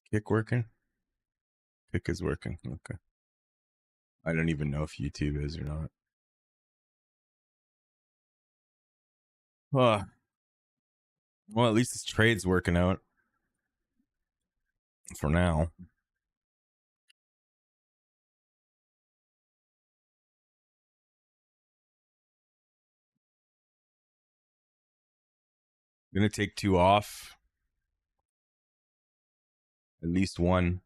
Is Kick working? Kick is working. Okay. I don't even know if YouTube is or not. Well, at least this trade's working out for now. I'm gonna take 2 off. At least one.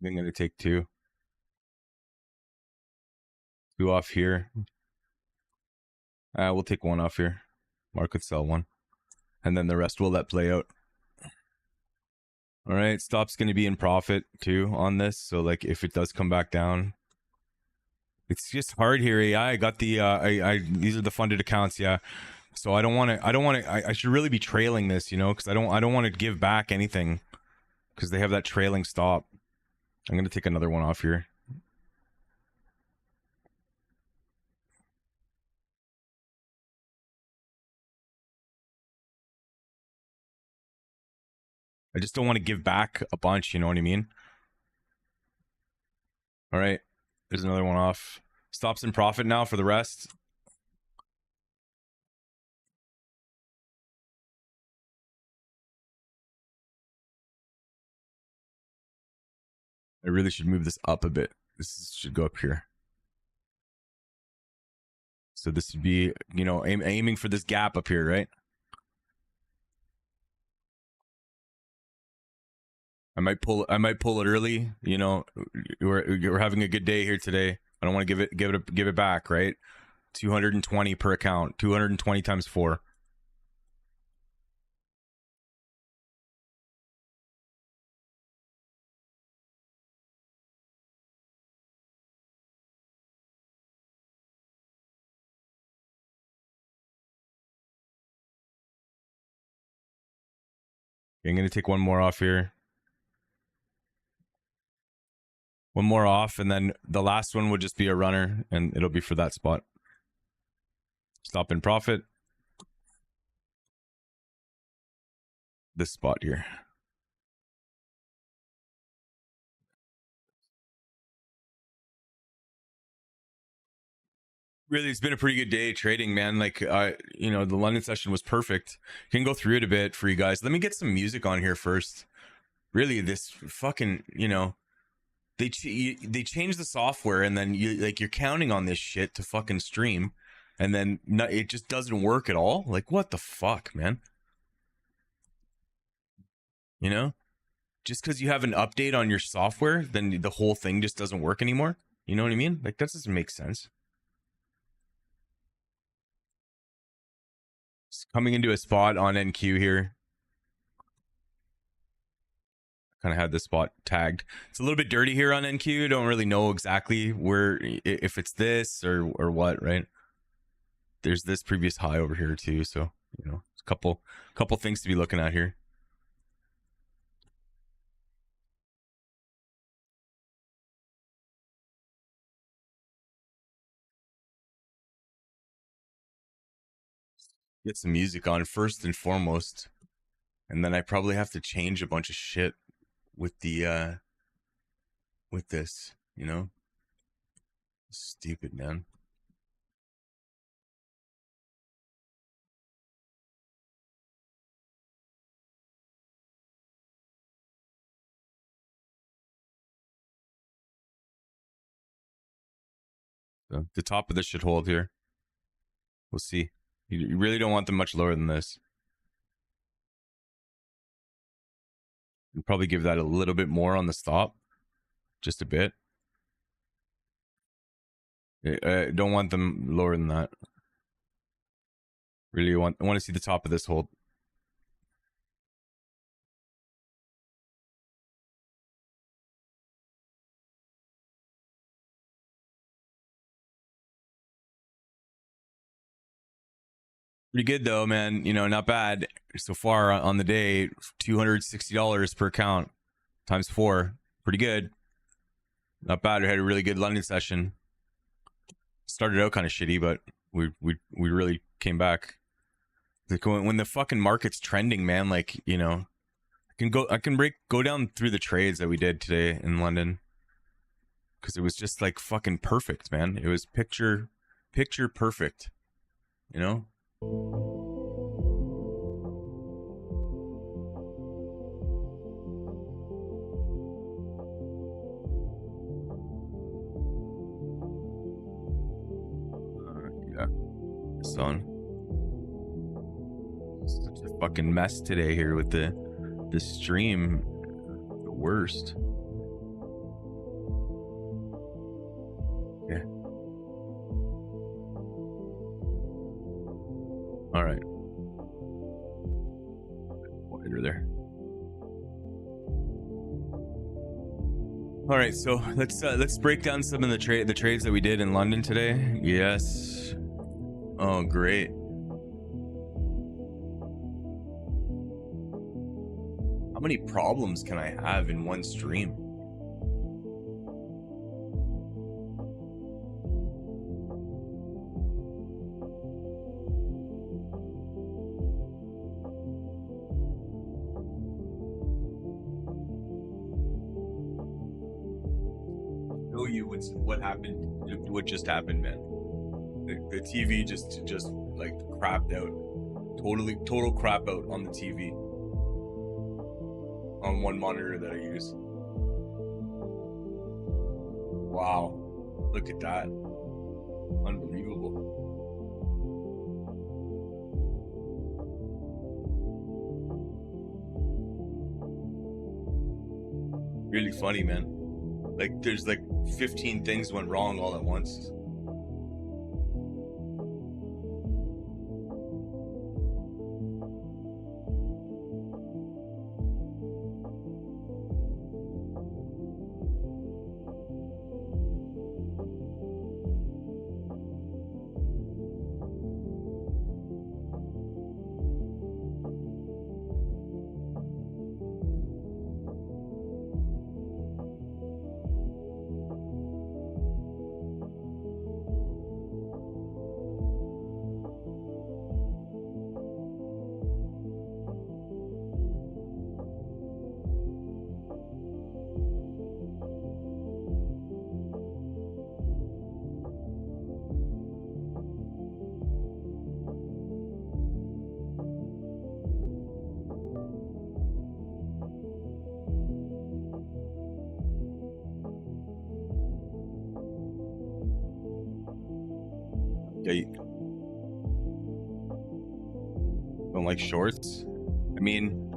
I'm gonna take 2. 2 off here. We'll take 1 off here. Mark could sell 1. And then the rest we'll let play out. All right, stop's going to be in profit too on this. So like if it does come back down, it's just hard here. AI, I got the these are the funded accounts, yeah. So I should really be trailing this, you know, because I don't want to give back anything because they have that trailing stop. I'm going to take another one off here. I just don't want to give back a bunch, you know what I mean? All right, there's another one off. Stops in profit now for the rest. I really should move this up a bit. This should go up here. So this would be, you know, aiming for this gap up here, right? I might pull it early. You know, we're having a good day here today. I don't want to give it back, right? 220 per account. 220 times 4. Okay, I'm gonna take one more off here. One more off, and then the last one would just be a runner, and it'll be for that spot. Stop in profit. This spot here. Really, it's been a pretty good day trading, man. Like, you know, the London session was perfect. Can go through it a bit for you guys. Let me get some music on here first. Really, this fucking, you know, they change the software, and then you're counting on this shit to fucking stream, and then it just doesn't work at all. Like, what the fuck, man? You know, just because you have an update on your software, then the whole thing just doesn't work anymore. You know what I mean? Like, that doesn't make sense. It's coming into a spot on NQ here. Kind of had this spot tagged. It's a little bit dirty here on NQ. Don't really know exactly where, if it's this or what, right? There's this previous high over here too, so you know, a couple things to be looking at here. Get some music on first and foremost, and then I probably have to change a bunch of shit with the with this, you know. Stupid, man. So the top of this should hold here. We'll see. You really don't want them much lower than this. And probably give that a little bit more on the stop, just a bit. I don't want them lower than that. Really I want to see the top of this hold. Pretty good though, man. You know, not bad so far on the day. $260 per account times 4. Pretty good. Not bad. We had a really good London session. Started out kind of shitty, but we really came back. Like when the fucking market's trending, man, like, you know, I can go down through the trades that we did today in London, because it was just like fucking perfect, man. It was picture perfect, you know. Yeah, son. Such a fucking mess today here with the stream. The worst. Yeah. All right. Wider there. All right, so let's break down some of the trades that we did in London today. Yes. Oh, great. How many problems can I have in one stream? I'll show you what happened. What just happened, man? The TV just like crapped out. Total crap out on the TV. On one monitor that I use. Wow. Look at that. Unbelievable. Really funny, man. Like there's like 15 things went wrong all at once. Yeah, don't like shorts. I mean,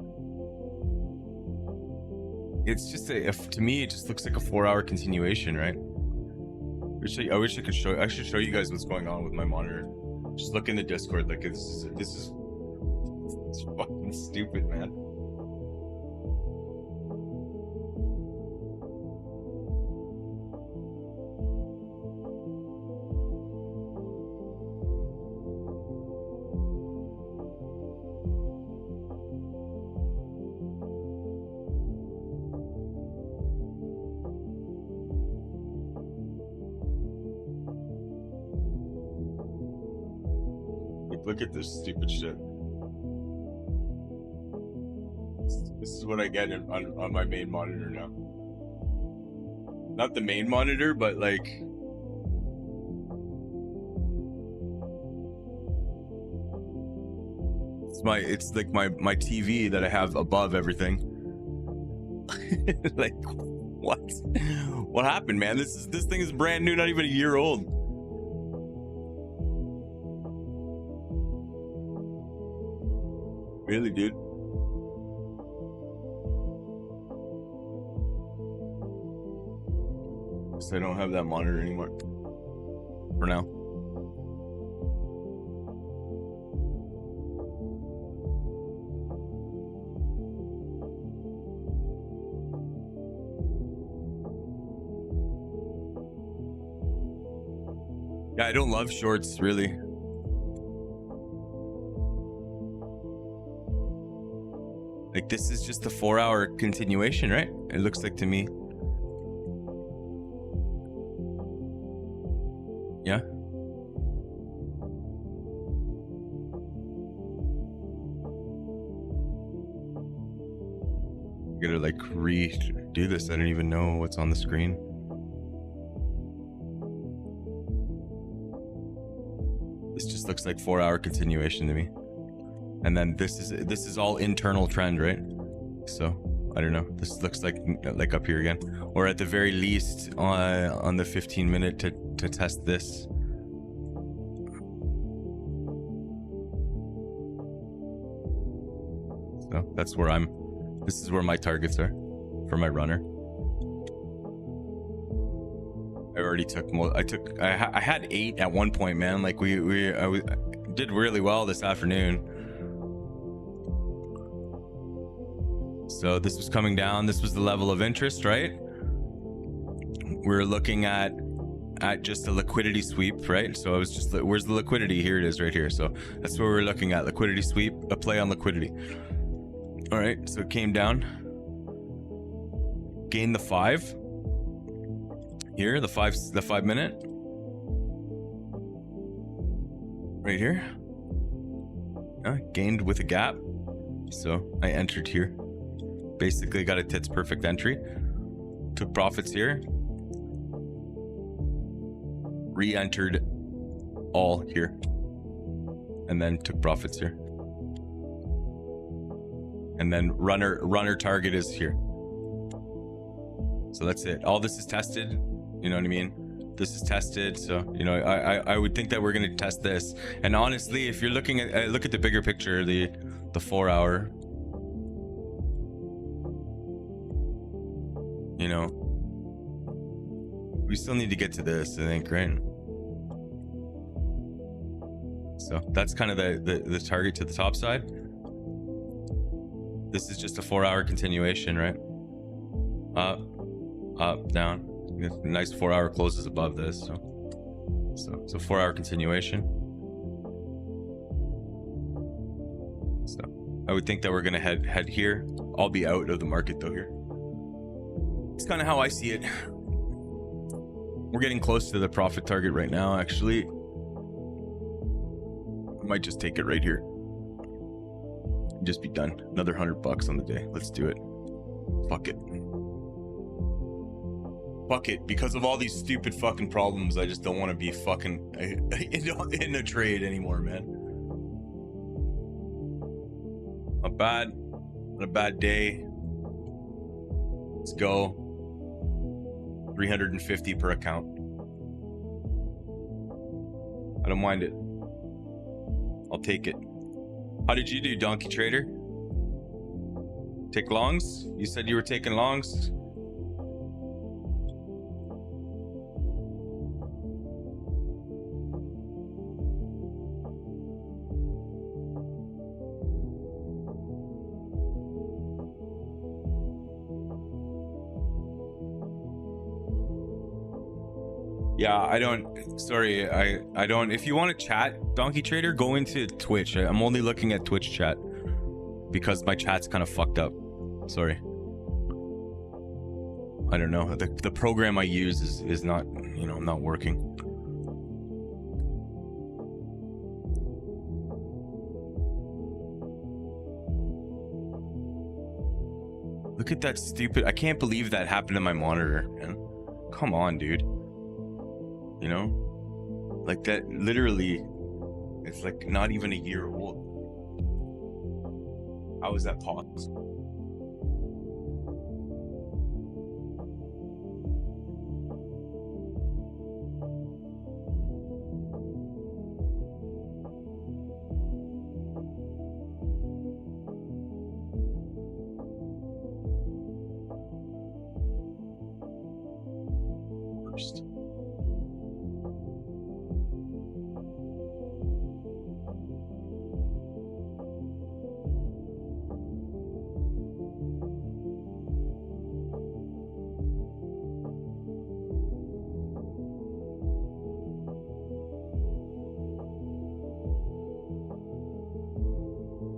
it's just to me, it just looks like a 4-hour continuation, right? I wish I could show. I should show you guys what's going on with my monitor. Just look in the Discord. Like it's fucking stupid, man. Look at this stupid shit. This is what I get on my main monitor now. Not the main monitor, but like it's like my TV that I have above everything. Like what happened, man? This thing is brand new, not even a year old. Really, dude? So I don't have that monitor anymore. For now. Yeah, I don't love shorts, really. Like this is just a 4-hour continuation, right? It looks like to me. Yeah. I gotta like redo this. I don't even know what's on the screen. This just looks like 4-hour continuation to me. And then this is all internal trend, right? So I don't know. This looks like up here again, or at the very least on the 15-minute to test this. So that's where this is where my targets are for my runner. I already took I had 8 at one point, man. Like I did really well this afternoon. So this was coming down. This was the level of interest, right? We're looking at just a liquidity sweep, right? So I was just, where's the liquidity? Here it is right here. So that's what we're looking at, liquidity sweep, a play on liquidity. All right, so it came down, gained the 5 here, the 5 minute right here. Gained with a gap, so I entered here. Basically got a tits perfect entry, took profits here, re-entered all here, and then took profits here. And then runner target is here. So that's it. All this is tested, you know what I mean? This is tested, so you know, I would think that we're gonna test this. And honestly, if you're looking at look at the bigger picture, the 4-hour, you know, we still need to get to this, I think, right? So that's kind of the target to the top side. This is just a 4-hour continuation, right? Up, down. Nice 4-hour closes above this, so 4-hour continuation. So I would think that we're gonna head here. I'll be out of the market though here. It's kind of how I see it. We're getting close to the profit target right now, actually. I might just take it right here. Just be done. Another $100 on the day. Let's do it. Fuck it. Fuck it. Because of all these stupid fucking problems, I just don't want to be fucking in a trade anymore, man. Not bad. Not a bad day. Let's go. 350 per account. I don't mind it. I'll take it. How did you do, Donkey Trader? Take longs? You said you were taking longs? Yeah, I don't, sorry, I don't, if you want to chat, Donkey Trader, go into Twitch. I'm only looking at Twitch chat because my chat's kind of fucked up. Sorry. I don't know, the program I use is not, you know, not working. Look at that stupid, I can't believe that happened to my monitor, man. Come on, dude. You know, like that literally, it's like not even a year old. How is that possible? First.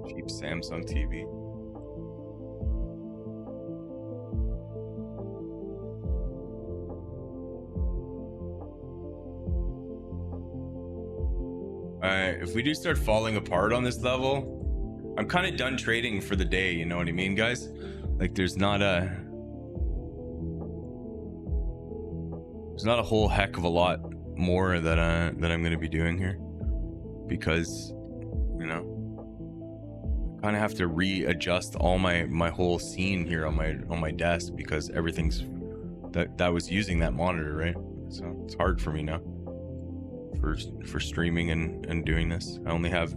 Cheap Samsung TV. Alright, if we do start falling apart on this level, I'm kind of done trading for the day, you know what I mean, guys? like there's not a whole heck of a lot more that I'm going to be doing here, because you know, I kind of have to readjust all my whole scene here on my desk, because everything's that was using that monitor, right? So it's hard for me now for streaming and doing this. I only have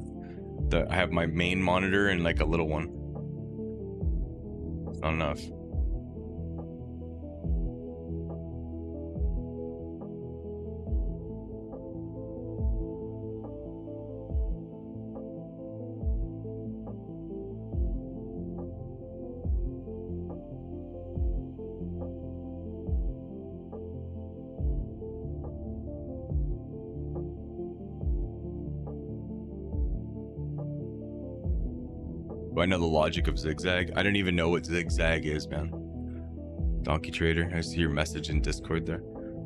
I have my main monitor and like a little one. It's not enough. Do I know the logic of zigzag? I don't even know what zigzag is, man. Donkey Trader, I see your message in Discord there.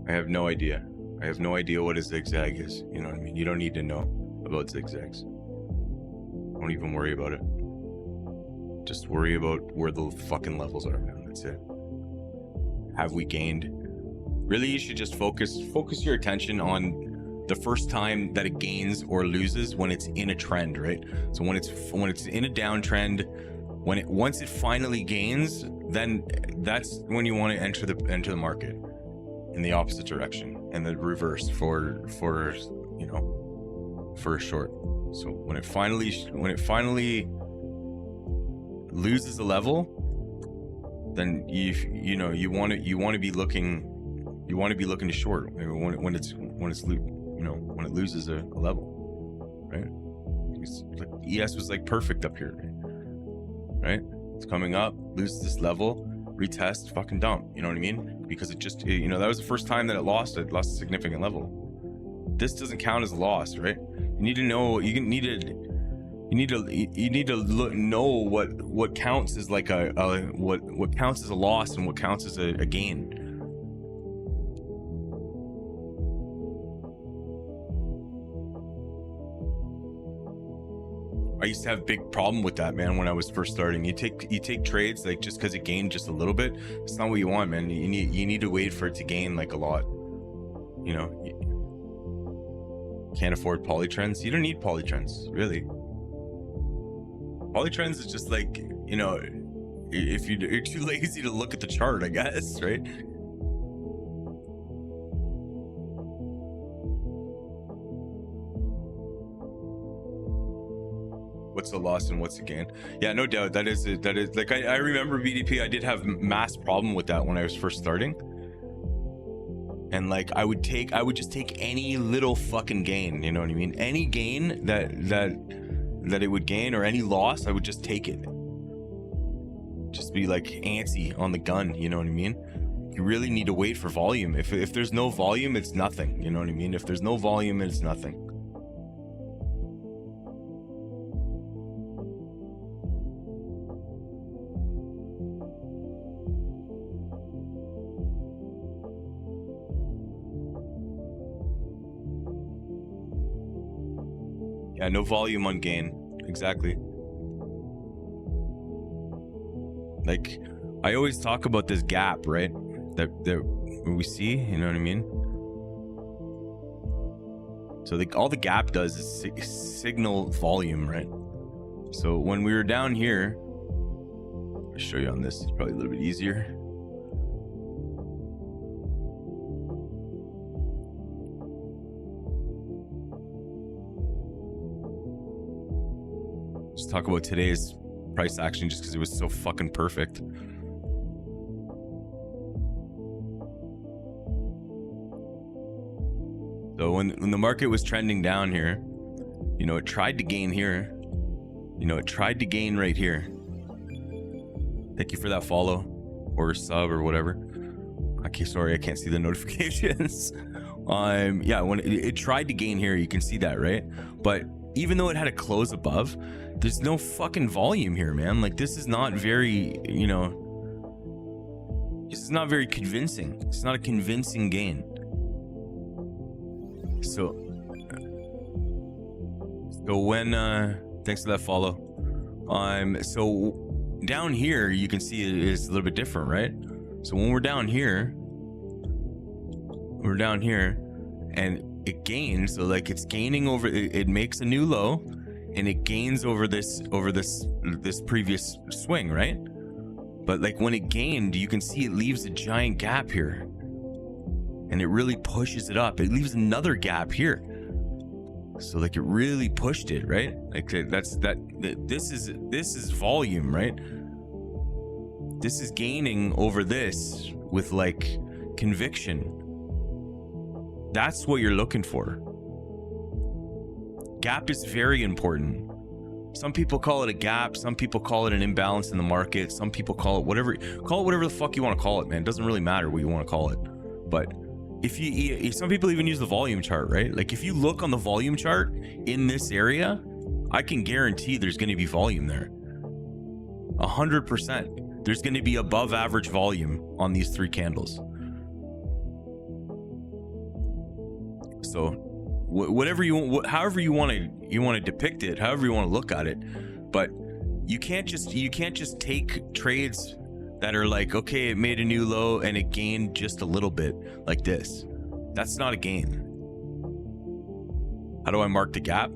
I have no idea. I have no idea what a zigzag is. You know what I mean? You don't need to know about zigzags. Don't even worry about it. Just worry about where the fucking levels are, man. That's it. Have we gained? Really, you should just focus your attention on the first time that it gains or loses when it's in a trend, right? So when it's in a downtrend, once it finally gains, then that's when you want to enter the market in the opposite direction, and the reverse for you know, for a short. So when it finally loses a level, then you know you want to be looking to short when it's you know, when it loses a level, right? It's like ES was like perfect up here, right? It's coming up, loses this level, retest, fucking dump. You know what I mean? Because it just, you know, that was the first time that it lost a significant level. This doesn't count as a loss, right? You need to know. You need to know what counts as like what counts as a loss and what counts as a gain. I used to have a big problem with that, man, when I was first starting. You take trades like just because it gained just a little bit. It's not what you want, man. You need to wait for it to gain like a lot. You know, you can't afford polytrends. You don't need polytrends, really. Polytrends is just like, you know, if you're too lazy to look at the chart, I guess, right? What's a loss and what's a gain? Yeah, no doubt. That is like, I remember BDP. I did have mass problem with that when I was first starting, and like I would just take any little fucking gain. You know what I mean? Any gain that it would gain, or any loss, I would just take it. Just be like antsy on the gun. You know what I mean? You really need to wait for volume. If there's no volume, it's nothing. You know what I mean? If there's no volume, it's nothing. Yeah, no volume on gain. Exactly. Like, I always talk about this gap, right? That we see, you know what I mean? So all the gap does is signal volume, right? So when we were down here, I'll show you on this. It's probably a little bit easier. Just talk about today's price action, just because it was so fucking perfect. So when the market was trending down here, you know, it tried to gain here. You know, it tried to gain right here. Thank you for that follow or sub or whatever. Okay, sorry, I can't see the notifications. Yeah, when it tried to gain here, you can see that, right? But even though it had a close above, there's no fucking volume here, man. Like, this is not very, you know, this is not very convincing. It's not a convincing gain. So when thanks for that follow. So down here, you can see it is a little bit different, right? So when we're down here, and it gains, so like it's gaining over, it makes a new low, and it gains over this previous swing, right? But like when it gained, you can see it leaves a giant gap here, and it really pushes it up. It leaves another gap here. So like it really pushed it, right? Like this is volume, right? This is gaining over this with like conviction. That's what you're looking for. Gap is very important. Some people call it a gap, some people call it an imbalance in the market, some people call it whatever the fuck you want to call it, man. It doesn't really matter what you want to call it. But if some people even use the volume chart, right? Like if you look on the volume chart in this area, I can guarantee there's going to be volume there. 100%. There's going to be above average volume on these three candles. So whatever you want, however you want to depict it, however you want to look at it, but you can't just take trades that are like, okay, it made a new low and it gained just a little bit like this. That's not a gain. How do I mark the gap?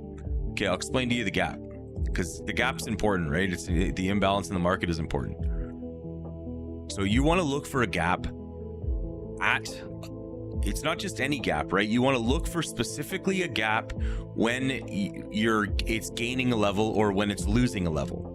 Okay, I'll explain to you the gap, because the gap's important, right? It's the imbalance in the market is important. So you want to look for a gap at, it's not just any gap, right? You want to look for specifically a gap when it's gaining a level or when it's losing a level.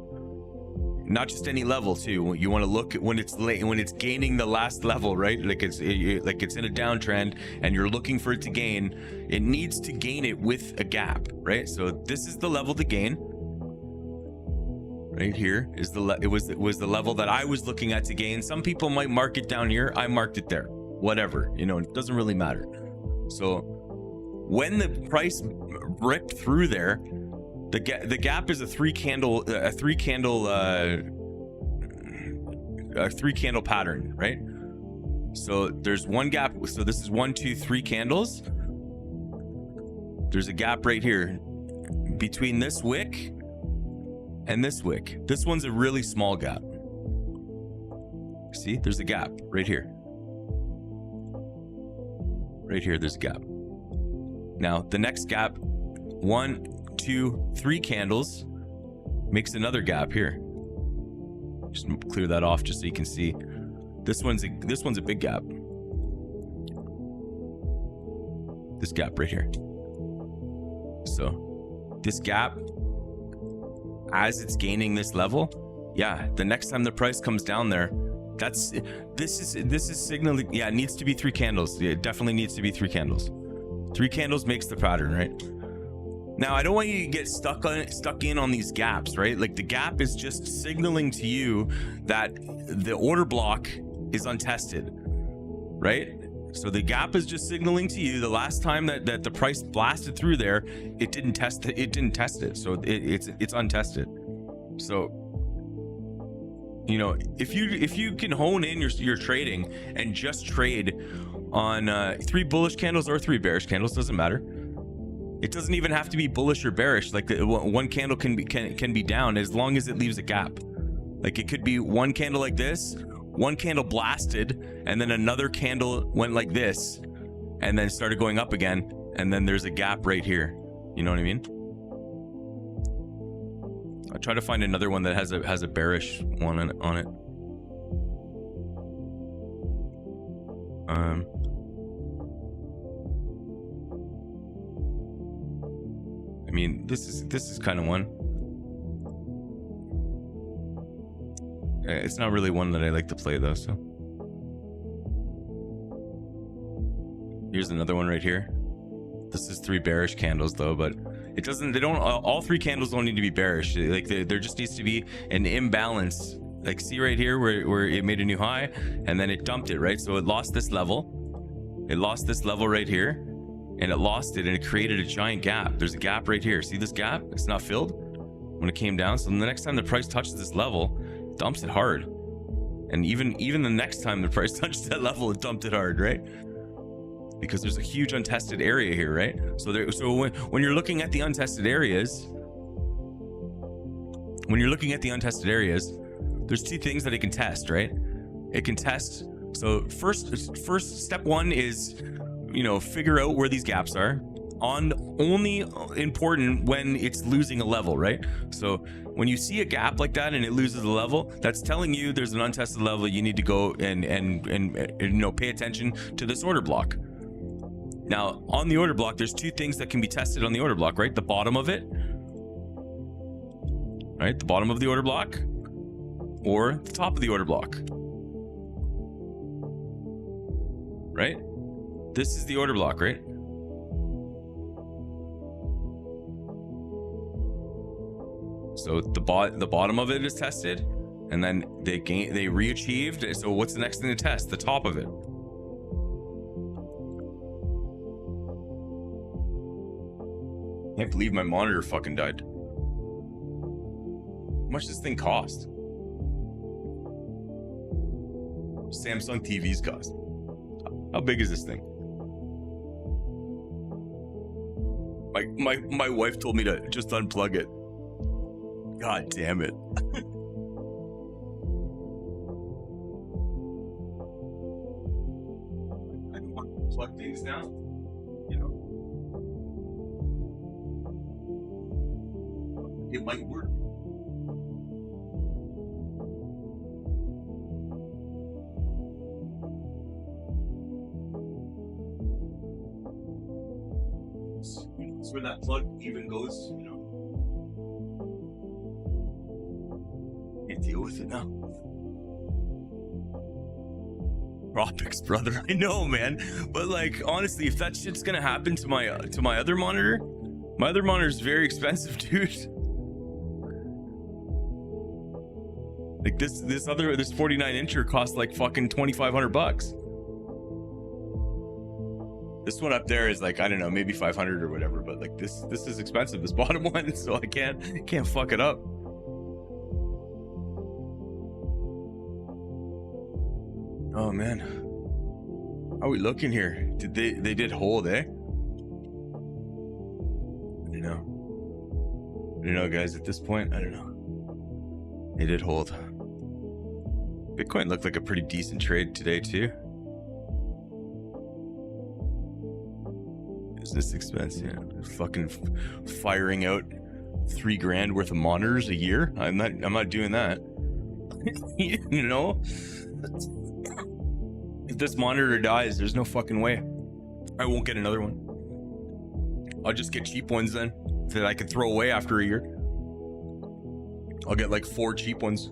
Not just any level too. You want to look at when it's gaining the last level, right? Like it's in a downtrend and you're looking for it to gain. It needs to gain it with a gap, right? So this is the level to gain. Right here is it was the level that I was looking at to gain. Some people might mark it down here. I marked it there. Whatever, it doesn't really matter. So when the price ripped through there, the gap is a three candle pattern, right? So there's one gap. So this is 1, 2, 3 candles. There's a gap right here between this wick and this wick. This one's a really small gap. See, there's a gap right here. Right here, there's a gap. Now the next gap, 1, 2, 3 candles, makes another gap here. Just clear that off just so you can see. This one's a big gap. This gap right here. So this gap, as it's gaining this level, yeah, the next time the price comes down there, this is signaling. Yeah, it needs to be 3 candles. Yeah, it definitely needs to be 3 candles. 3 candles makes the pattern, right? Now, I don't want you to get stuck in on these gaps, right? Like the gap is just signaling to you that the order block is untested, right? So the gap is just signaling to you the last time that the price blasted through there, it didn't test it. So it's untested. So if you can hone in your trading and just trade on 3 bullish candles or 3 bearish candles, doesn't matter. It doesn't even have to be bullish or bearish. Like one candle can be down as long as it leaves a gap. Like it could be one candle like this, one candle blasted, and then another candle went like this, and then started going up again, and then there's a gap right here. You know what I mean? I'll try to find another one that has a bearish one on it. I mean, this is kind of one. It's not really one that I like to play though, so. Here's another one right here. This is 3 bearish candles though, but all 3 candles don't need to be bearish. Like there just needs to be an imbalance. Like see right here where it made a new high and then it dumped it, right? So it lost this level. It lost this level right here. And it lost it and it created a giant gap. There's a gap right here. See this gap? It's not filled when it came down. So the next time the price touches this level, it dumps it hard. And even the next time the price touches that level, it dumped it hard, right? Because there's a huge untested area here, right? So when you're looking at the untested areas, there's two things that it can test, right? It can test. So first step one is, you know, figure out where these gaps are. On only important when it's losing a level, right? So when you see a gap like that and it loses a level, that's telling you there's an untested level. You need to go and you know, pay attention to this order block. Now on the order block, there's two things that can be tested on the order block, right? The bottom of it, right? The bottom of the order block, or the top of the order block, right? This is the order block, right? So the bottom of it is tested, and then they re-achieved. So what's the next thing to test? The top of it. Can't believe my monitor fucking died. How much does this thing cost? Samsung TVs cost. How big is this thing? My wife told me to just unplug it. God damn it. I don't want to plug things now, you know. It might work. It's where that plug even goes, you know. Can't deal with it now. Tropics, brother. I know, man. But like, honestly, if that shit's gonna happen to my other monitor, my other monitor is very expensive, dude. Like this 49-incher costs like fucking $2,500. This one up there is like, I don't know, maybe 500 or whatever. But like this is expensive. This bottom one, so I can't fuck it up. Oh man, how are we looking here? They did hold, eh? I don't know, guys. At this point, I don't know. They did hold. Bitcoin looked like a pretty decent trade today too. Business expense, yeah. Fucking firing out $3,000 worth of monitors a year. I'm not doing that. You know. If this monitor dies, there's no fucking way I won't get another one. I'll just get cheap ones then that I can throw away after a year. I'll get like 4 cheap ones.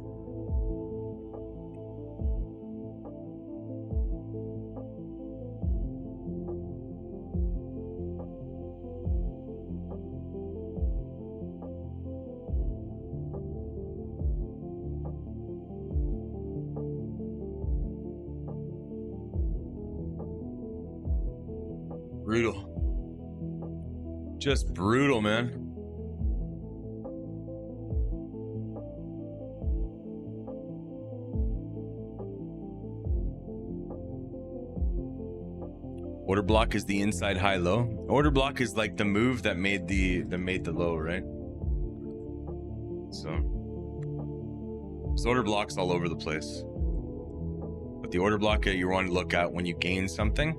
Brutal. Just brutal, man. Order block is the inside high low. Order block is like the move that made the low, right? So order blocks all over the place. But the order block that you want to look at when you gain something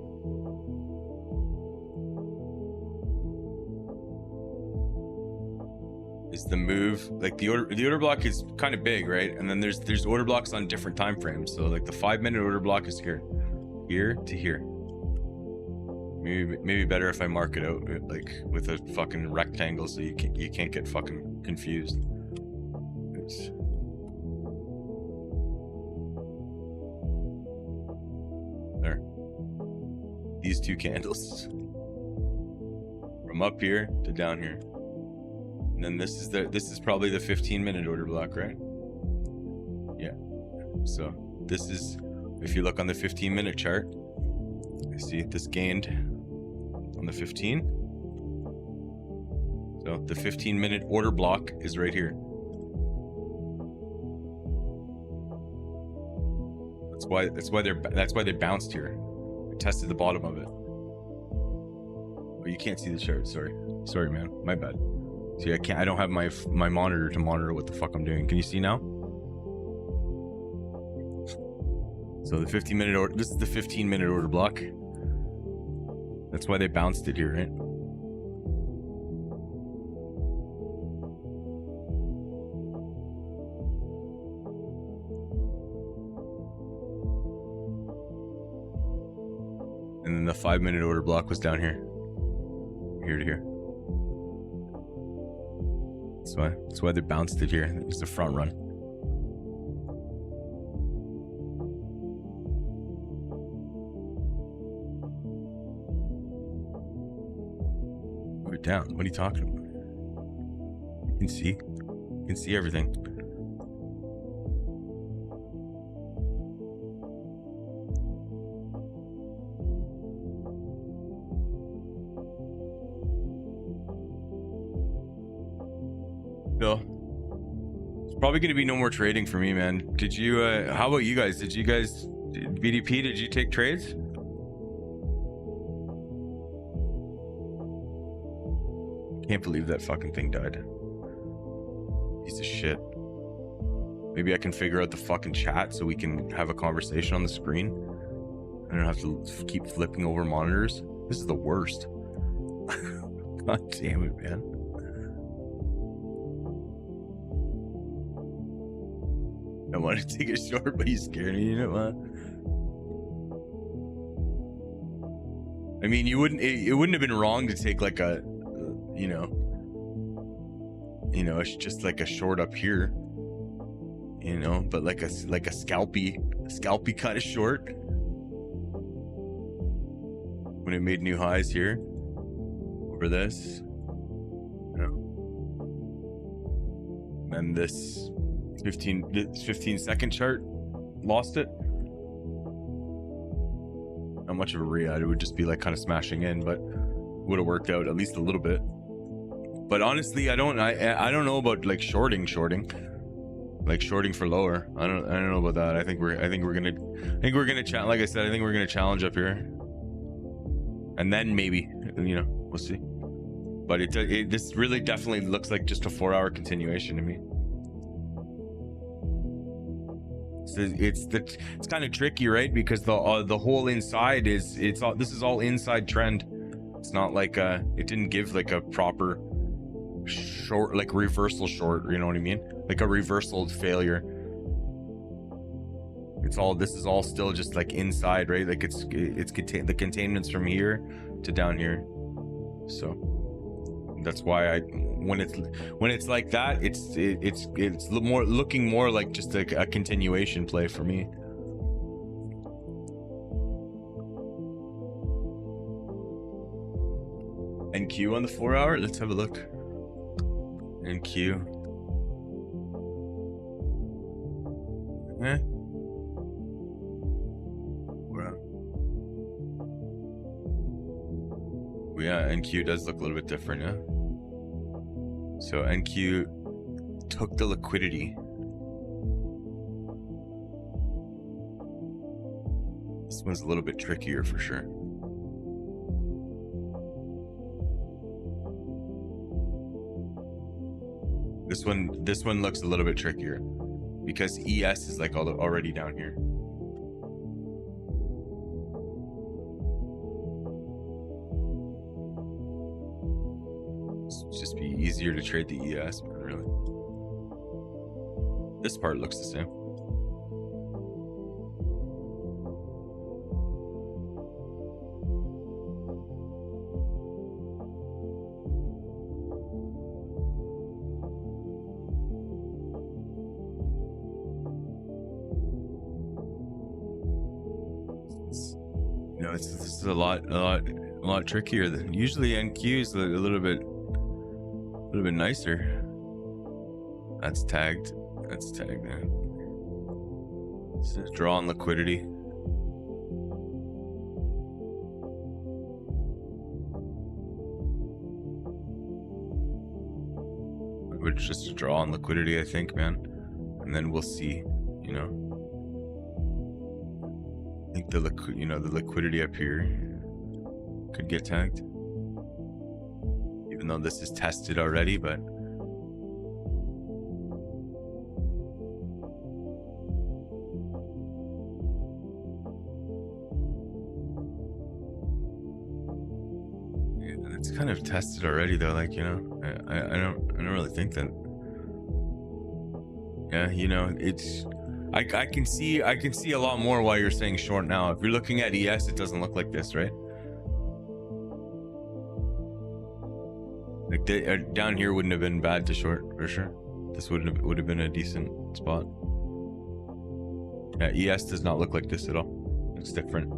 is the move. Like the order block is kind of big, right? And then there's order blocks on different time frames. So like the 5-minute order block is here to here. Maybe better if I mark it out like with a fucking rectangle so you can't get fucking confused. There. These two candles from up here to down here. And then this is probably the 15-minute order block, right? Yeah. So this is, if you look on the 15-minute chart, you see this gained on the 15. So the 15-minute order block is right here. That's why they bounced here. I tested the bottom of it. Oh, you can't see the chart. Sorry, man. My bad. See, I don't have my monitor to monitor what the fuck I'm doing. Can you see now? So the 15-minute order, this is the 15-minute order block. That's why they bounced it here, right? And then the 5-minute order block was down here. Here to here. That's why they bounced it here. It's the front run. We're down. What are you talking about? You can see. You can see everything. No. It's probably going to be no more trading for me, man. Did you, how about you guys? BDP, did you take trades? Can't believe that fucking thing died. Piece of shit. Maybe I can figure out the fucking chat so we can have a conversation on the screen. I don't have to keep flipping over monitors. This is the worst. God damn it, man. I want to take a short, but you scared me, you know what? I mean, it wouldn't have been wrong to take like a, it's just like a short up here, but like a scalpy kind of short. When it made new highs here, over this, and this 15-second chart lost it. Not much of a react. It would just be like kind of smashing in, but would have worked out at least a little bit. But honestly, I don't know about like shorting, like shorting for lower. I don't know about that. I think we're gonna like I said, I think we're gonna challenge up here, and then maybe we'll see. But this really definitely looks like just a 4-hour continuation to me. So it's kind of tricky, right? Because the whole inside this is all inside trend. It's not like it didn't give like a proper short, like reversal short, you know what I mean? Like a reversal failure. This is all still just like inside, right? Like it's the containment's from here to down here. So that's why when it's like that, it's looking more like just a continuation play for me. NQ on the 4-hour, let's have a look. NQ. Yeah, NQ does look a little bit different, yeah. So NQ took the liquidity. This one's a little bit trickier for sure. This one looks a little bit trickier because ES is like already down here. It's just be easier to trade the ES, but really, this part looks the same. This is a lot trickier than usually. NQ is a little bit nicer. That's tagged man. This is draw on liquidity. Which just a draw on liquidity, I think, man. And then we'll see, I think the liquidity up here could get tagged, even though this is tested already. But It's kind of tested already though, like, you know, I don't really think that. Yeah, you know, it's I can see a lot more why you're saying short now. If you're looking at ES, it doesn't look like this, right? Like down here wouldn't have been bad to short for sure. This would have been a decent spot. Yeah, ES does not look like this at all. It's different.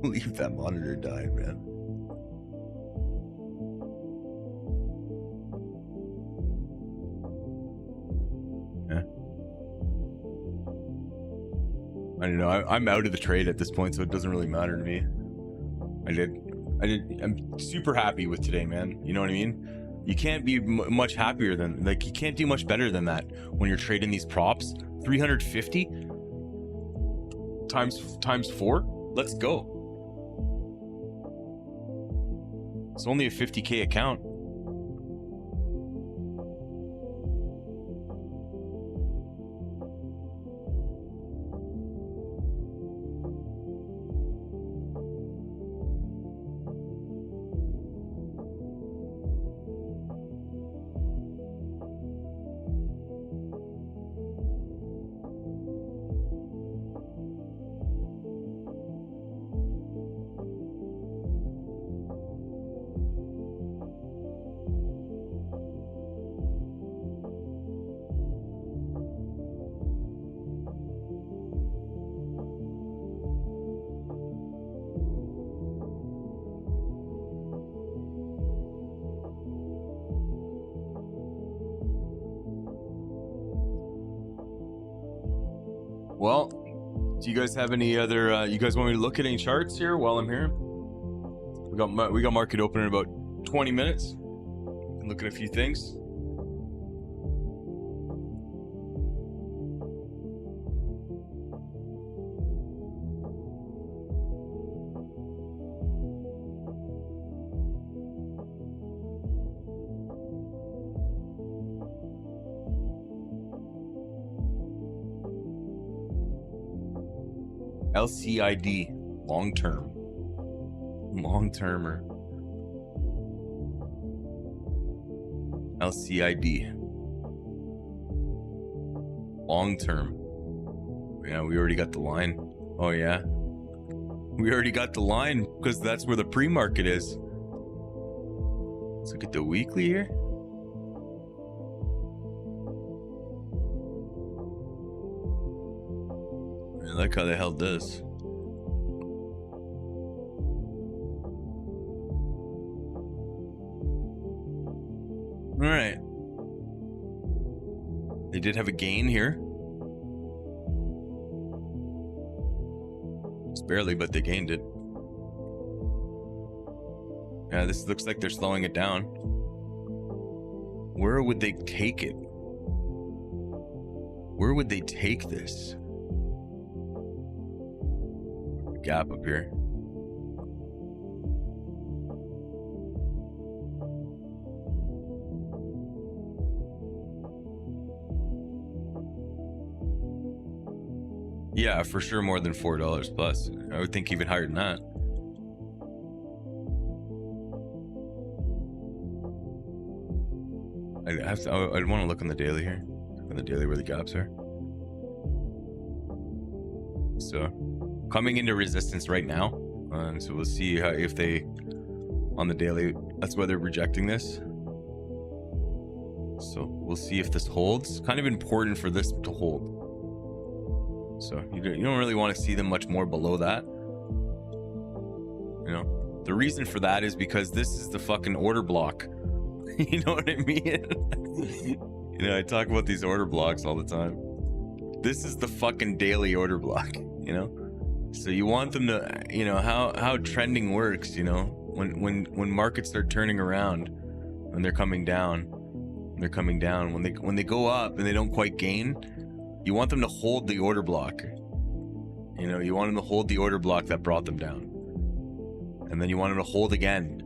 Believe that monitor died, man. Yeah. I don't know. I'm out of the trade at this point, so it doesn't really matter to me. I'm super happy with today, man. You know what I mean? You can't be much happier than, like, you can't do much better than that when you're trading these props. 350 times 4. Let's go. It's only a 50K account. Well, do you guys have any other, you guys want me to look at any charts here while I'm here? We got market open in about 20 minutes. Look at a few things. LCID, long-termer. LCID, long-term. Yeah, we already got the line. Oh yeah, we already got the line because that's where the pre-market is. Let's look at the weekly here. I like how they held this. All right. They did have a gain here. Just barely, but they gained it. Yeah, this looks like they're slowing it down. Where would they take it? Where would they take this? Gap up here. Yeah, for sure more than $4 plus. I would think even higher than that. I'd want to look on the daily here. Look on the daily where the gaps are. So coming into resistance right now. So we'll see how, if they, on the daily, that's why they're rejecting this. So we'll see if this holds. Kind of important for this to hold. So you don't really want to see them much more below that. You know, the reason for that is because this is the fucking order block. You know what I mean? You know, I talk about these order blocks all the time. This is the fucking daily order block, you know? So you want them to, you know, how trending works, you know, when markets start turning around, when they're coming down, when they go up and they don't quite gain, you want them to hold the order block. You know, you want them to hold the order block that brought them down. And then you want them to hold again.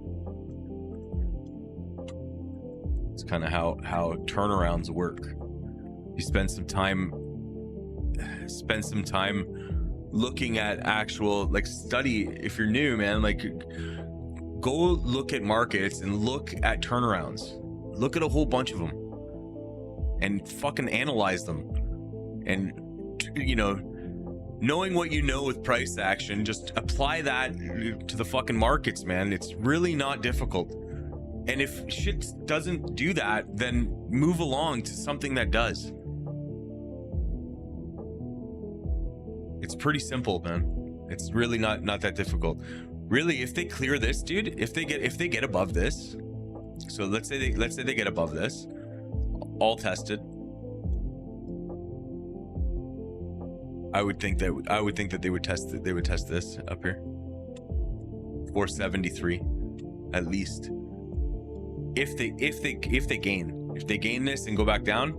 It's kind of how turnarounds work. You spend some time looking at actual, like, study. If you're new, man, like, go look at markets and look at turnarounds. Look at a whole bunch of them and fucking analyze them. And, you know, knowing what you know with price action, just apply that to the fucking markets, man. It's really not difficult. And if shit doesn't do that, then move along to something that does. It's pretty simple, man. It's really not that difficult. Really, if they clear this, dude, if they get above this, so let's say they get above this, all tested, I would think that they would test this up here, 473 at least. If they gain this and go back down,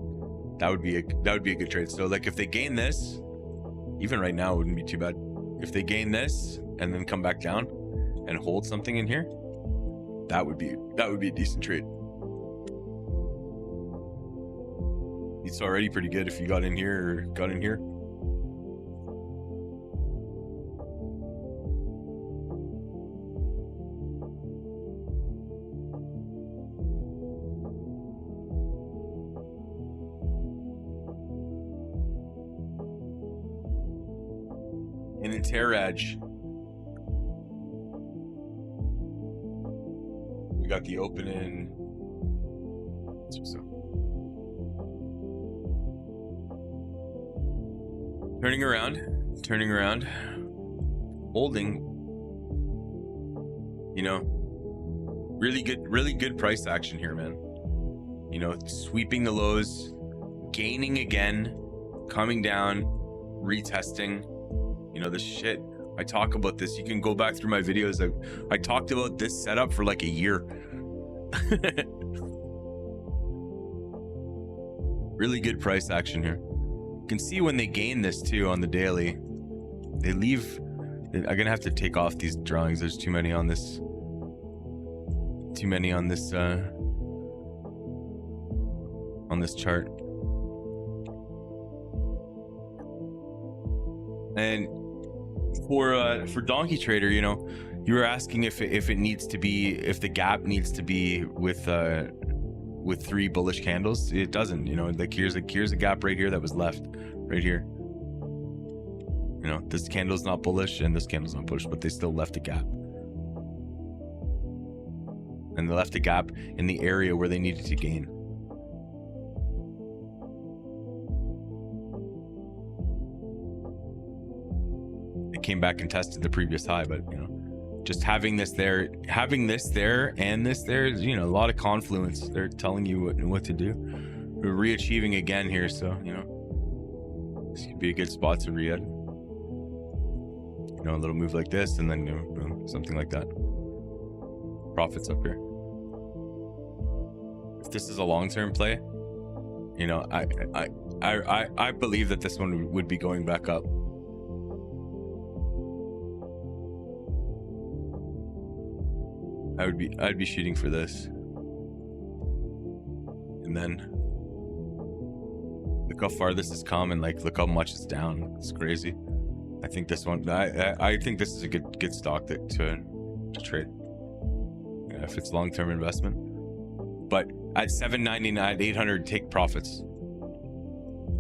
that would be a good trade. So like if they gain this, even right now it wouldn't be too bad. If they gain this and then come back down and hold something in here, that would be a decent trade. It's already pretty good if you got in here or got in here. And in Terrage, we got the open in. So turning around, holding. You know, really good price action here, man. You know, sweeping the lows, gaining again, coming down, retesting. You know, the shit, I talk about this. You can go back through my videos. I talked about this setup for like a year. Really good price action here. You can see when they gain this too on the daily. They leave. I'm gonna have to take off these drawings. There's too many on this. On this chart. And for Donkey Trader, you know, you were asking if the gap needs to be with 3 bullish candles. It doesn't. You know, like here's a gap right here that was left right here. You know, this candle's not bullish and this candle's not bullish, but they still left a gap. And they left a gap in the area where they needed to gain. Came back and tested the previous high, but you know, just having this there and this there is, you know, a lot of confluence. They're telling you what to do. We're re-achieving again here, so you know, this could be a good spot to re-add. You know, a little move like this and then, you know, boom, something like that. Profits up here. If this is a long-term play, you know, I believe that this one would be going back up. I'd be shooting for this. And then look how far this has come and like look how much it's down. It's crazy. I think this one I think this is a good stock to trade. Yeah, if it's long-term investment. But at 799, at 800, take profits.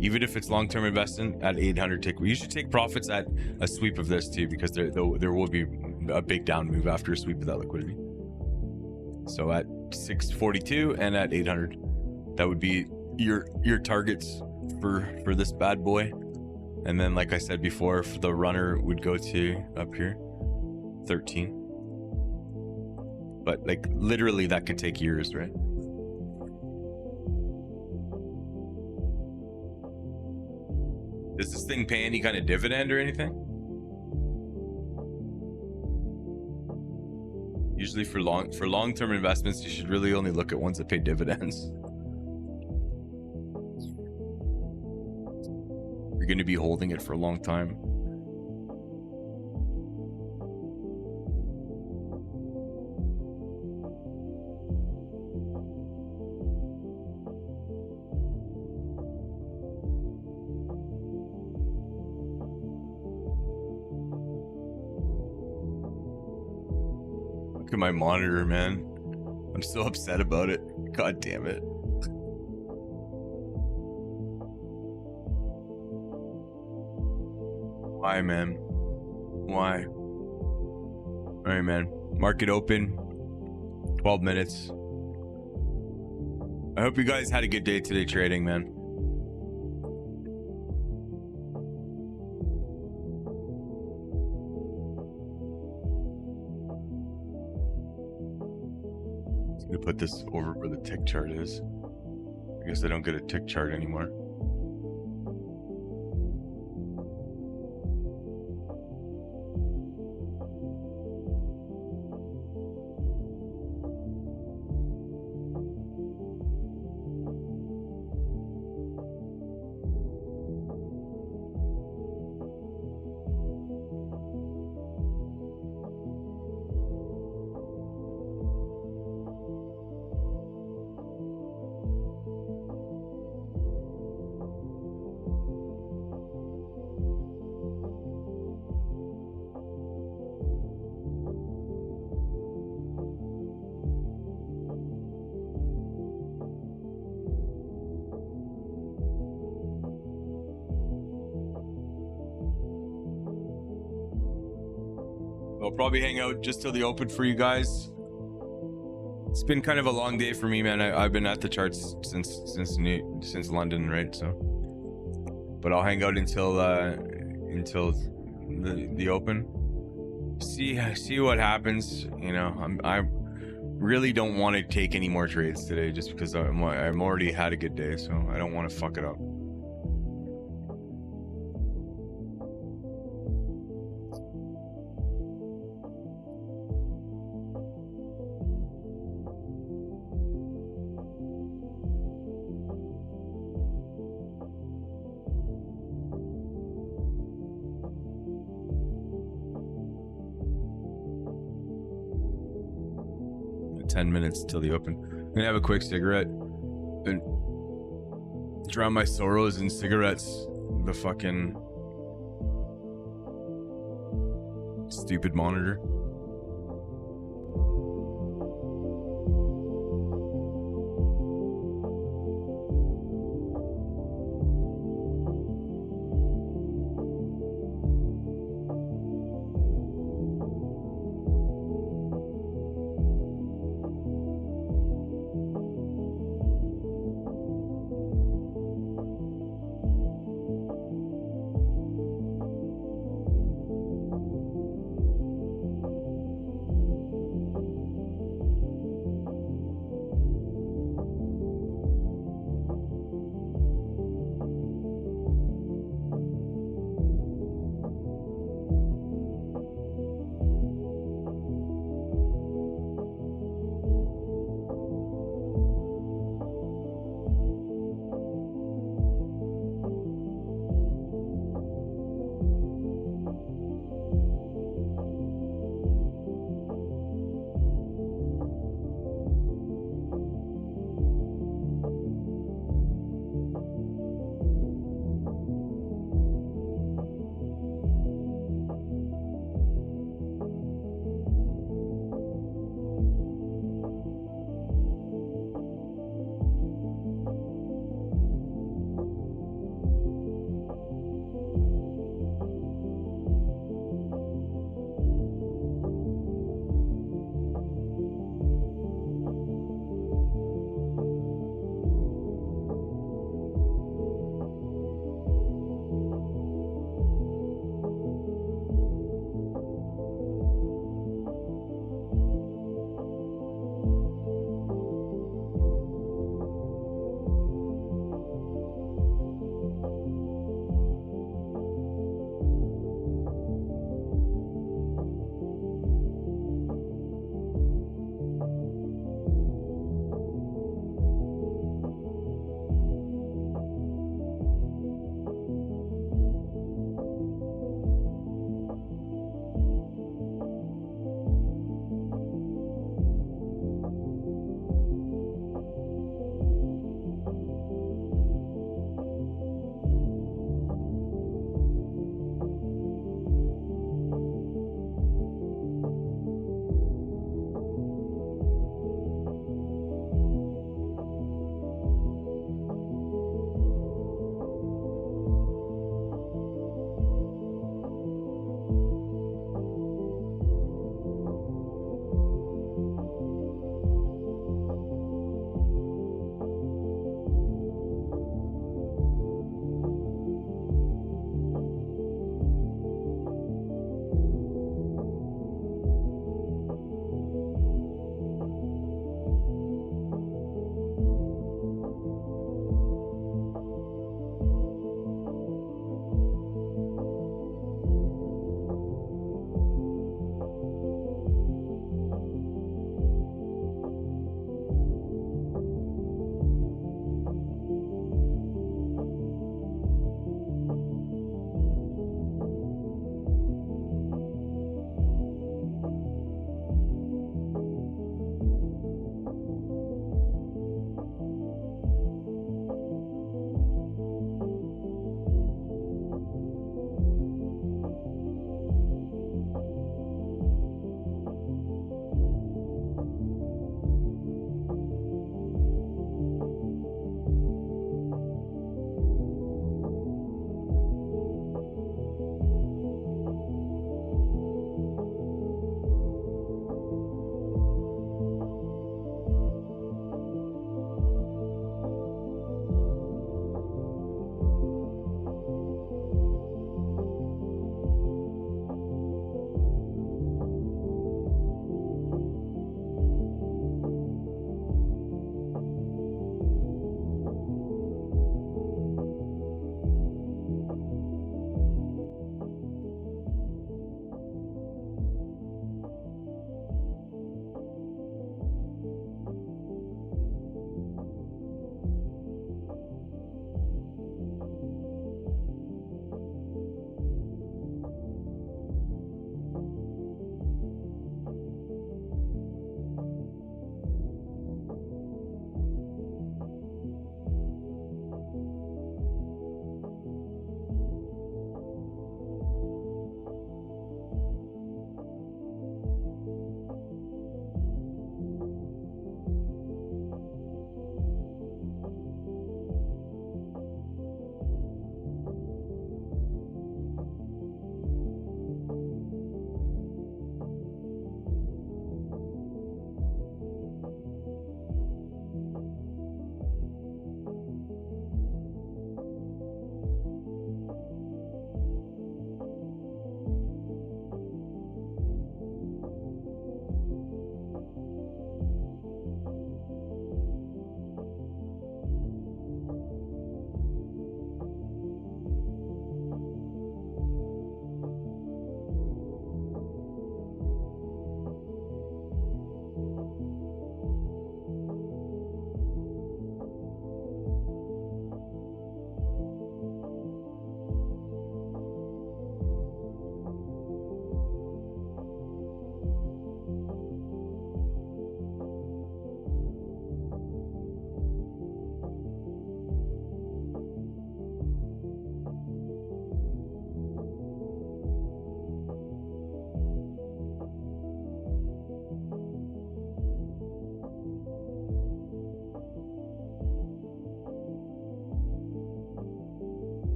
Even if it's long-term investment at 800, you should take profits at a sweep of this too, because there will be a big down move after a sweep of that liquidity. So at 642 and at 800, that would be your targets for this bad boy. And then, like I said before, for the runner would go to up here, 13. But like literally, that could take years, right? Does this thing pay any kind of dividend or anything? Usually for long-term investments, you should really only look at ones that pay dividends. You're going to be holding it for a long time. at my monitor, man. I'm so upset about it. God damn it. Why, man? Why? Alright, man. Market open. 12 minutes. I hope you guys had a good day today trading, man. I'm gonna put this over where the tick chart is. I guess I don't get a tick chart anymore. I'll probably hang out just till the open for you guys. It's been kind of a long day for me, man. I've been at the charts since London, right? So, but I'll hang out until the open. See what happens. You know, I really don't want to take any more trades today, just because I'm already had a good day, so I don't want to fuck it up. $10 minutes till the open. I'm gonna have a quick cigarette and drown my sorrows in cigarettes. The fucking stupid monitor.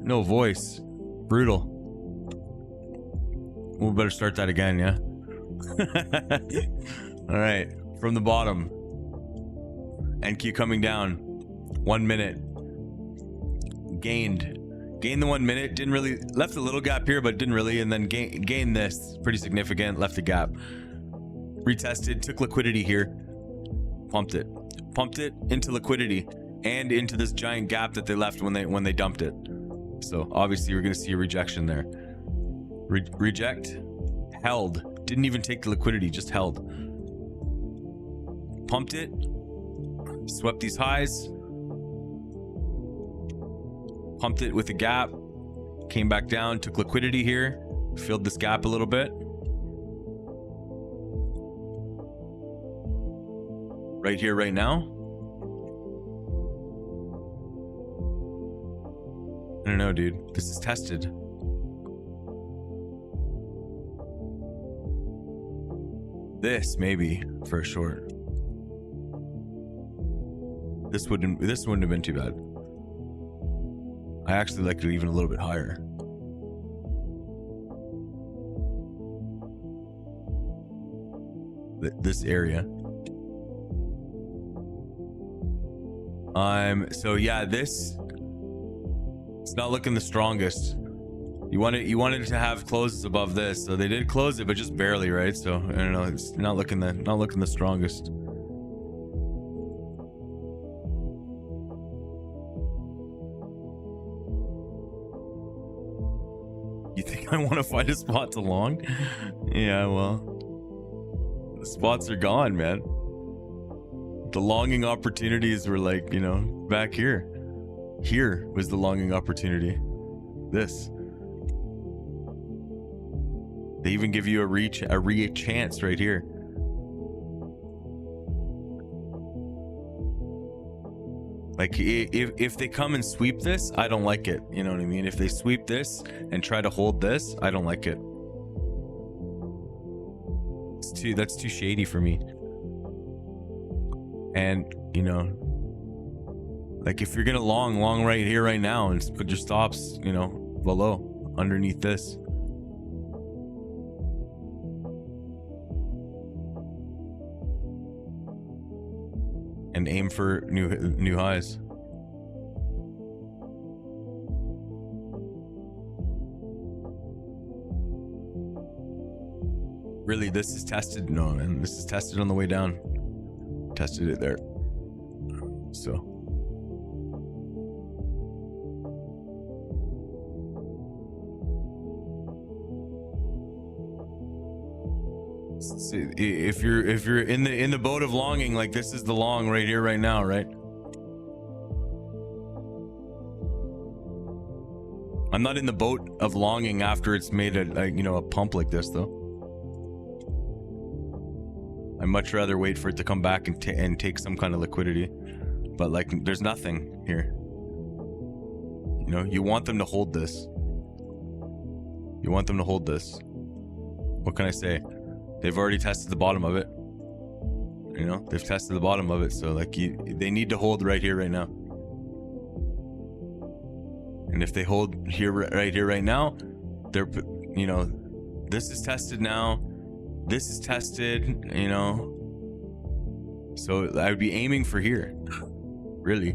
No voice. Brutal. We better start that again, yeah? All right, from the bottom. NQ coming down. 1 minute. Gained the 1 minute. Didn't really, left a little gap here, but didn't really, and then gained this. Pretty significant, left a gap. Retested, took liquidity here. Pumped it into liquidity and into this giant gap that they left when they dumped it. So obviously we're going to see a rejection there. Reject, held, didn't even take the liquidity, just held. Pumped it, swept these highs, pumped it with a gap, came back down, took liquidity here, filled this gap a little bit. Right here, right now. I don't know, dude. This is tested. This maybe for a short. This wouldn't have been too bad. I actually like it even a little bit higher. This area. So yeah, this, it's not looking the strongest. You wanted to have closes above this, so they did close it, but just barely, right? So I don't know, it's not looking the strongest. You think I want to find a spot to long? Yeah, well, the spots are gone, man. The longing opportunities were like, you know, back here. Here was the longing opportunity. This. They even give you a chance right here. Like if they come and sweep this, I don't like it. You know what I mean? If they sweep this and try to hold this, I don't like it. That's too shady for me. And, you know, like if you're gonna long right here, right now, and put your stops, you know, below, underneath this. And aim for new highs. Really, this is tested. No, man, this is tested on the way down. Tested it there. So if you're in the boat of longing, like this is the long right here, right now, right? I'm not in the boat of longing after it's made a pump like this though. I'd much rather wait for it to come back and take some kind of liquidity, but like there's nothing here. You know, you want them to hold this. You want them to hold this. What can I say? They've already tested the bottom of it. You know, they've tested the bottom of it, so like they need to hold right here, right now. And if they hold here, right here, right now, they're, you know, this is tested now. This is tested, you know. So I would be aiming for here, really.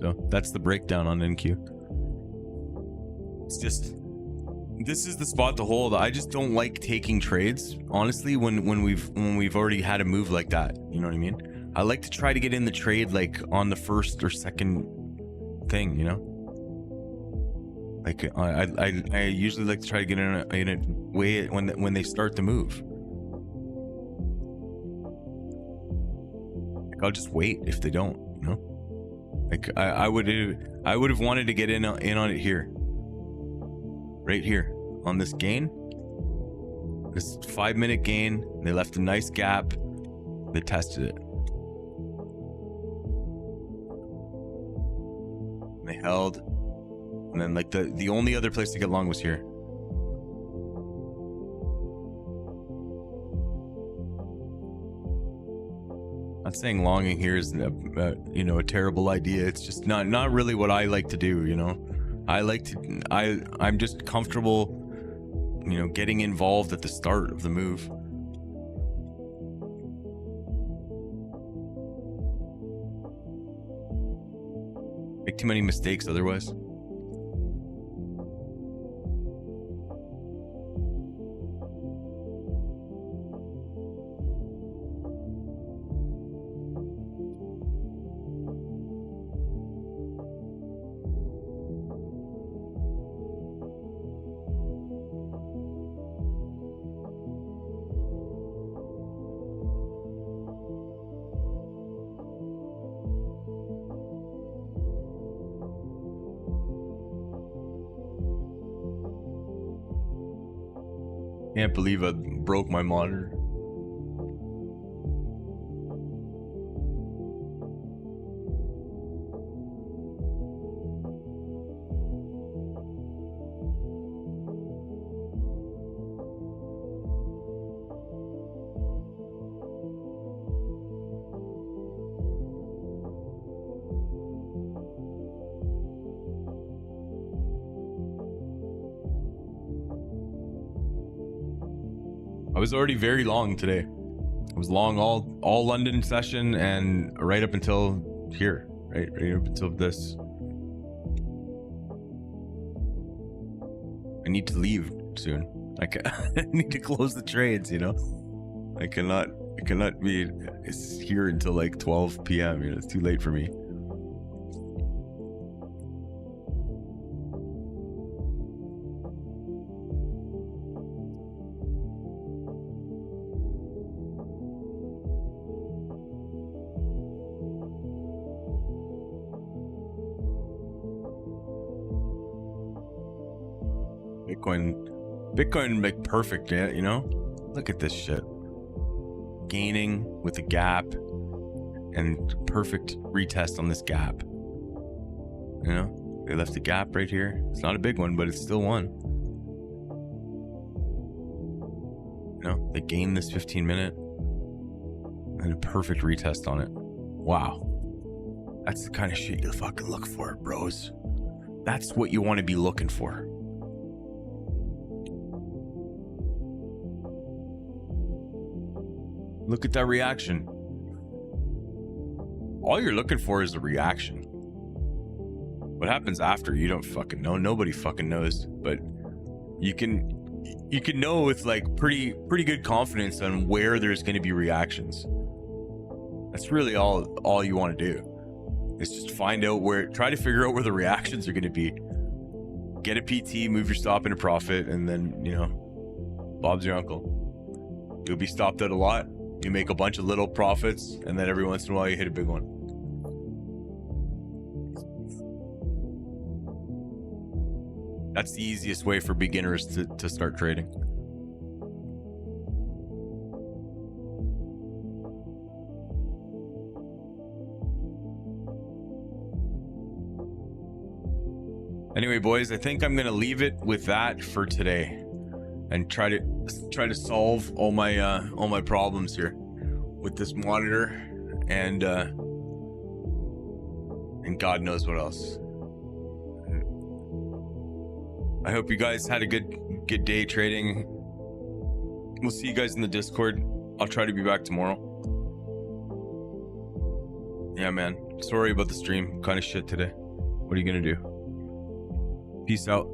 So that's the breakdown on NQ. It's just, this is the spot to hold. I just don't like taking trades, honestly, when we've already had a move like that. You know what I mean? I like to try to get in the trade like on the first or second thing, you know? Like I usually like to try to get in a way when they start the move. Like I'll just wait if they don't, you know? Like I would have wanted to get in on it here. Right here on this gain, this 5-minute gain. They left a nice gap. They tested it. They held. And then like the only other place to get long was here. Not saying longing here is you know, a terrible idea. It's just not really what I like to do, you know. I'm just comfortable, you know, getting involved at the start of the move. Make too many mistakes otherwise. Can't believe I broke my monitor. I was already very long today. I was long all London session and right up until here, right up until this. I need to leave soon. I need to close the trades, you know. I cannot be here until like 12 p.m. You know, it's too late for me. Bitcoin like perfect, yeah, you know. Look at this shit, gaining with a gap and perfect retest on this gap. You know, they left a gap right here. It's not a big one, but it's still one. You know, they gained this 15-minute and a perfect retest on it. Wow, that's the kind of shit you fucking look for, bros. That's what you want to be looking for. Look at that reaction. All you're looking for is a reaction. What happens after, you don't fucking know. Nobody fucking knows. But you can know with like pretty good confidence on where there's going to be reactions. That's really all you want to do. Is just find out try to figure out where the reactions are going to be. Get a PT, move your stop into profit, and then, you know, Bob's your uncle. You'll be stopped out a lot. You make a bunch of little profits, and then every once in a while you hit a big one. That's the easiest way for beginners to start trading. Anyway, boys, I think I'm gonna leave it with that for today, and try to solve all my problems here with this monitor and God knows what else. I hope you guys had a good day trading. We'll see you guys in the Discord. I'll try to be back tomorrow. Yeah, man. Sorry about the stream. Kind of shit today. What are you gonna do? Peace out.